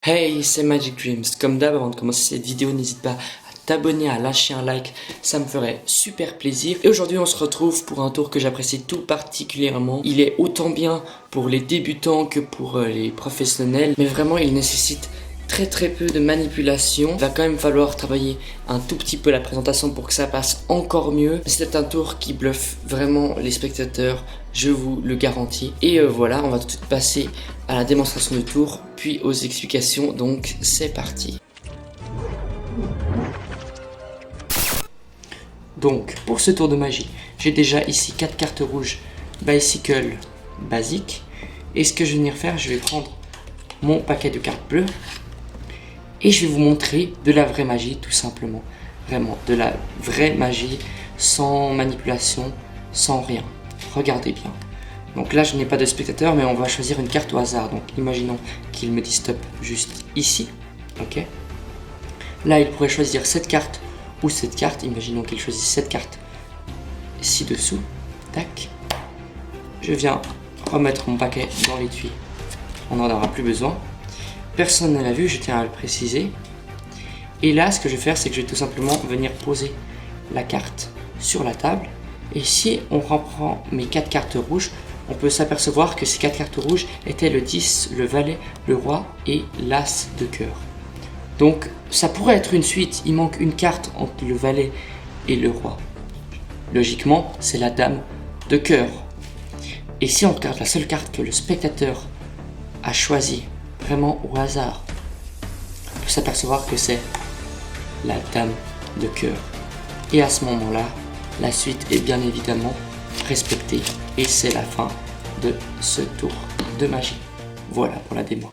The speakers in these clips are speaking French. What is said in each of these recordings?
Hey, c'est Magic Dreams. Comme d'hab, avant de commencer cette vidéo, n'hésite pas à t'abonner, à lâcher un like, ça me ferait super plaisir. Et aujourd'hui, on se retrouve pour un tour que j'apprécie tout particulièrement. Il est autant bien pour les débutants que pour les professionnels, mais vraiment, il nécessite très peu de manipulation. Il va quand même falloir travailler un tout petit peu la présentation pour que ça passe encore mieux. C'est un tour qui bluffe vraiment les spectateurs, je vous le garantis. Et voilà, on va tout de suite passer à la démonstration du tour, puis aux explications, donc c'est parti. Donc pour ce tour de magie, j'ai déjà ici 4 cartes rouges Bicycle basique. Et ce que je vais venir faire, je vais prendre mon paquet de cartes bleues et je vais vous montrer de la vraie magie tout simplement. Vraiment, de la vraie magie, sans manipulation, sans rien. Regardez bien. Donc là, je n'ai pas de spectateur, mais on va choisir une carte au hasard. Donc imaginons qu'il me dit stop juste ici. Ok. Là, il pourrait choisir cette carte ou cette carte. Imaginons qu'il choisisse cette carte ci-dessous. Tac. Je viens remettre mon paquet dans l'étui. On n'en aura plus besoin. Personne ne l'a vu, je tiens à le préciser. Et là, ce que je vais faire, c'est que je vais tout simplement venir poser la carte sur la table. Et si on reprend mes 4 cartes rouges, on peut s'apercevoir que ces 4 cartes rouges étaient le 10, le valet, le roi et l'as de cœur. Donc, ça pourrait être une suite. Il manque une carte entre le valet et le roi. Logiquement, c'est la dame de cœur. Et si on regarde la seule carte que le spectateur a choisie, vraiment au hasard, on peut s'apercevoir que c'est la dame de cœur. Et à ce moment-là, la suite est bien évidemment respectée et c'est la fin de ce tour de magie. Voilà pour la démo.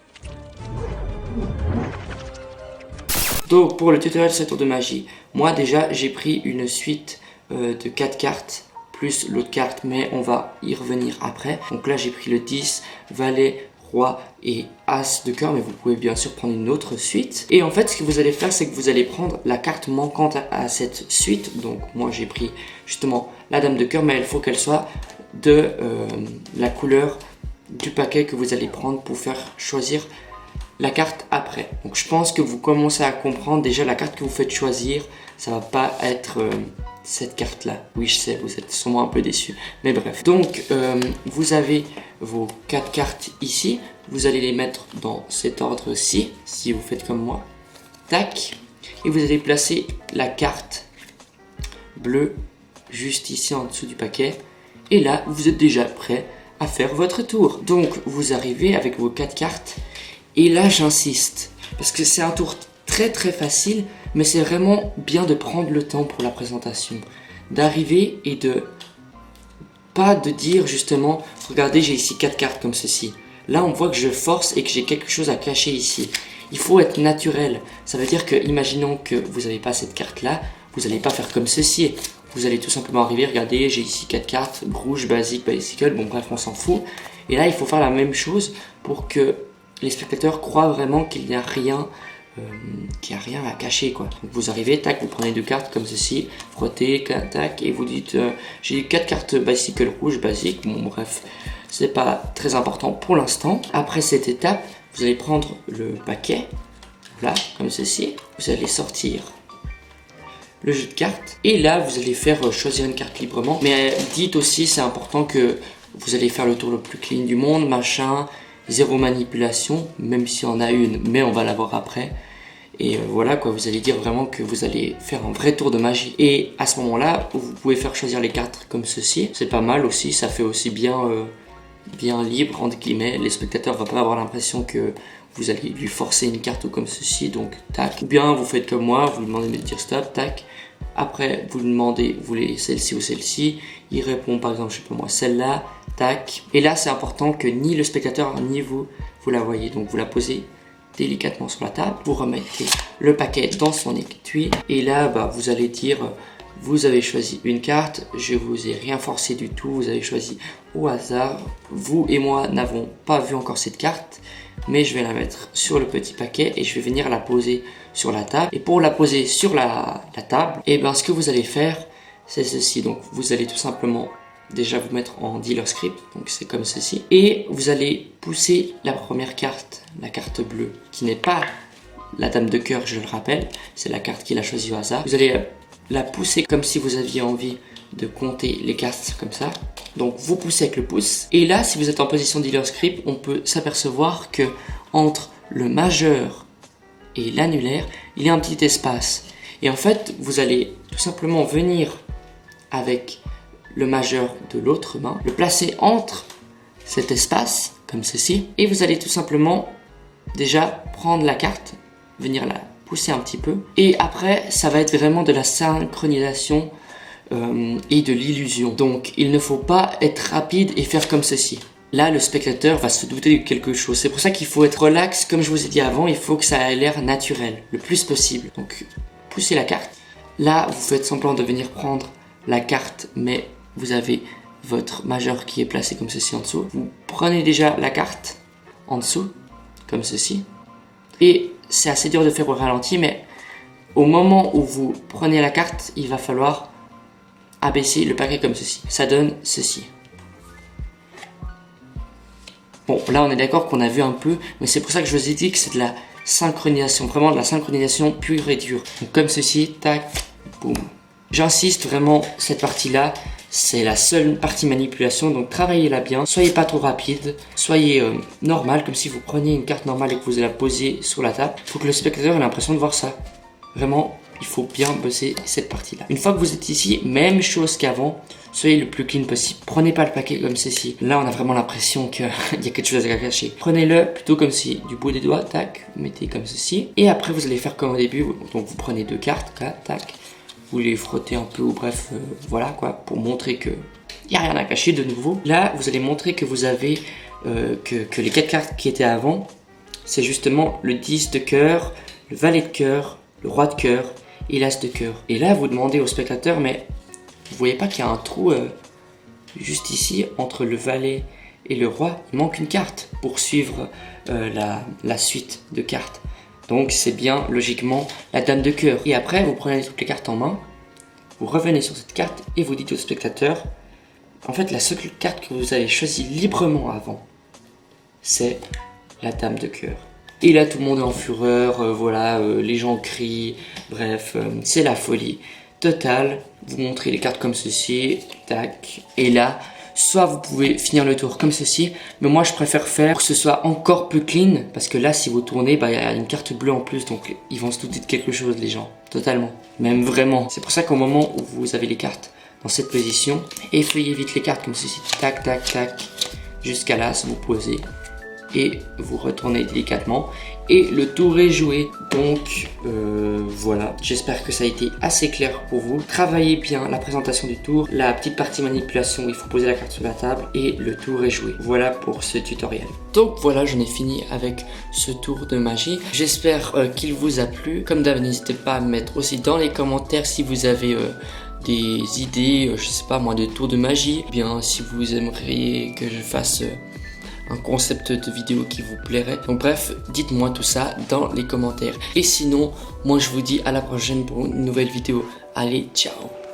Donc pour le tutoriel de ce tour de magie, moi déjà j'ai pris une suite de 4 cartes plus l'autre carte, mais on va y revenir après. Donc là j'ai pris le 10, valet, roi et as de cœur, mais vous pouvez bien sûr prendre une autre suite. Et en fait ce que vous allez faire, c'est que vous allez prendre la carte manquante à cette suite. Donc moi j'ai pris justement la dame de cœur, mais il faut qu'elle soit de la couleur du paquet que vous allez prendre pour faire choisir la carte après. Donc je pense que vous commencez à comprendre déjà la carte que vous faites choisir, ça va pas être cette carte là. Oui, je sais, vous êtes sûrement un peu déçus, mais bref. Donc vous avez vos 4 cartes ici, vous allez les mettre dans cet ordre-ci si vous faites comme moi. Tac, et vous allez placer la carte bleue juste ici en dessous du paquet. Et là, vous êtes déjà prêt à faire votre tour. Donc vous arrivez avec vos 4 cartes. Et là, j'insiste, parce que c'est un tour très facile, mais c'est vraiment bien de prendre le temps pour la présentation. D'arriver et pas de dire justement, regardez, j'ai ici 4 cartes comme ceci. Là, on voit que je force et que j'ai quelque chose à cacher ici. Il faut être naturel. Ça veut dire que, imaginons que vous n'avez pas cette carte-là, vous n'allez pas faire comme ceci. Vous allez tout simplement arriver, regardez, j'ai ici 4 cartes, rouge, basique, bicycle, bon bref, on s'en fout. Et là, il faut faire la même chose pour que les spectateurs croient vraiment qu'il n'y a rien à cacher, quoi. Donc vous arrivez, tac, vous prenez 2 cartes comme ceci, frottez, tac, et vous dites j'ai 4 cartes bicycle rouge basique. Bon bref, c'est pas très important pour l'instant. Après cette étape, vous allez prendre le paquet, là, comme ceci, vous allez sortir le jeu de cartes, et là vous allez faire choisir une carte librement. Mais dites aussi, c'est important que vous allez faire le tour le plus clean du monde, machin. Zéro manipulation, même si on a une, mais on va la voir après. Et voilà quoi, vous allez dire vraiment que vous allez faire un vrai tour de magie. Et à ce moment-là, vous pouvez faire choisir les cartes comme ceci. C'est pas mal aussi, ça fait aussi bien libre, entre guillemets. Les spectateurs ne vont pas avoir l'impression que vous allez lui forcer une carte ou comme ceci, donc tac. Ou bien vous faites comme moi, vous lui demandez de dire stop, tac. Après, vous lui demandez, vous voulez celle-ci ou celle-ci. Il répond par exemple, je sais pas moi, celle-là, tac. Et là, c'est important que ni le spectateur ni vous la voyez. Donc vous la posez délicatement sur la table. Vous remettez le paquet dans son étui. Et là, vous allez dire, vous avez choisi une carte. Je vous ai rien forcé du tout. Vous avez choisi au hasard. Vous et moi n'avons pas vu encore cette carte. Mais je vais la mettre sur le petit paquet et je vais venir la poser sur la table. Et pour la poser sur la table, et ce que vous allez faire, c'est ceci. Donc vous allez tout simplement déjà vous mettre en dealer script, donc c'est comme ceci. Et vous allez pousser la première carte, la carte bleue, qui n'est pas la dame de cœur, je le rappelle, c'est la carte qu'il a choisie au hasard. Vous allez la pousser comme si vous aviez envie de compter les cartes comme ça. Donc vous poussez avec le pouce. Et là, si vous êtes en position dealer script, on peut s'apercevoir que entre le majeur et l'annulaire, il y a un petit espace. Et en fait, vous allez tout simplement venir avec le majeur de l'autre main, le placer entre cet espace, comme ceci, et vous allez tout simplement déjà prendre la carte, venir la pousser un petit peu, et après, ça va être vraiment de la synchronisation et de l'illusion. Donc, il ne faut pas être rapide et faire comme ceci. Là, le spectateur va se douter de quelque chose. C'est pour ça qu'il faut être relax. Comme je vous ai dit avant, il faut que ça ait l'air naturel, le plus possible. Donc, poussez la carte. Là, vous faites semblant de venir prendre la carte, mais vous avez votre majeur qui est placé comme ceci en dessous. Vous prenez déjà la carte en dessous, comme ceci. Et c'est assez dur de faire au ralenti, mais au moment où vous prenez la carte, il va falloir abaisser le paquet comme ceci. Ça donne ceci. Bon, là on est d'accord qu'on a vu un peu, mais c'est pour ça que je vous ai dit que c'est de la synchronisation, vraiment de la synchronisation pure et dure. Donc comme ceci, tac, boum. J'insiste vraiment, cette partie-là, c'est la seule partie manipulation, donc travaillez-la bien. Soyez pas trop rapide, soyez normal, comme si vous preniez une carte normale et que vous la posiez sur la table. Il faut que le spectateur ait l'impression de voir ça. Vraiment, il faut bien bosser cette partie-là. Une fois que vous êtes ici, même chose qu'avant, soyez le plus clean possible. Prenez pas le paquet comme ceci. Là, on a vraiment l'impression qu'il y a quelque chose à cacher. Prenez-le plutôt comme si, du bout des doigts, tac, vous mettez comme ceci. Et après, vous allez faire comme au début. Donc, vous prenez deux cartes, là, tac. Vous les frottez un peu, ou bref, voilà quoi, pour montrer que il n'y a rien à cacher de nouveau. Là, vous allez montrer que vous avez, que les 4 cartes qui étaient avant, c'est justement le 10 de cœur, le valet de cœur, le roi de cœur et l'as de cœur. Et là, vous demandez au spectateur, mais vous voyez pas qu'il y a un trou juste ici, entre le valet et le roi, il manque une carte pour suivre la suite de cartes. Donc c'est bien logiquement la dame de cœur. Et après vous prenez toutes les cartes en main, vous revenez sur cette carte et vous dites au spectateur, en fait la seule carte que vous avez choisie librement avant, c'est la dame de cœur. Et là tout le monde est en fureur, voilà, les gens crient, bref, c'est la folie totale. Vous montrez les cartes comme ceci, tac, et là, soit vous pouvez finir le tour comme ceci, mais moi je préfère faire pour que ce soit encore plus clean, parce que là si vous tournez, bah, y a une carte bleue en plus, donc ils vont se douter de quelque chose les gens, totalement, même vraiment. C'est pour ça qu'au moment où vous avez les cartes dans cette position, effeuillez vite les cartes comme ceci, tac tac tac, jusqu'à là, vous posez, et vous retournez délicatement, et le tour est joué. Donc voilà, j'espère que ça a été assez clair pour vous. Travaillez bien la présentation du tour, la petite partie manipulation où il faut poser la carte sur la table, et le tour est joué. Voilà pour ce tutoriel. Donc voilà, j'en ai fini avec ce tour de magie. J'espère qu'il vous a plu. Comme d'hab, n'hésitez pas à me mettre aussi dans les commentaires si vous avez des idées, je sais pas moi, de tour de magie, ou bien si vous aimeriez que je fasse un concept de vidéo qui vous plairait. Donc bref, dites-moi tout ça dans les commentaires. Et sinon, moi je vous dis à la prochaine pour une nouvelle vidéo. Allez, ciao!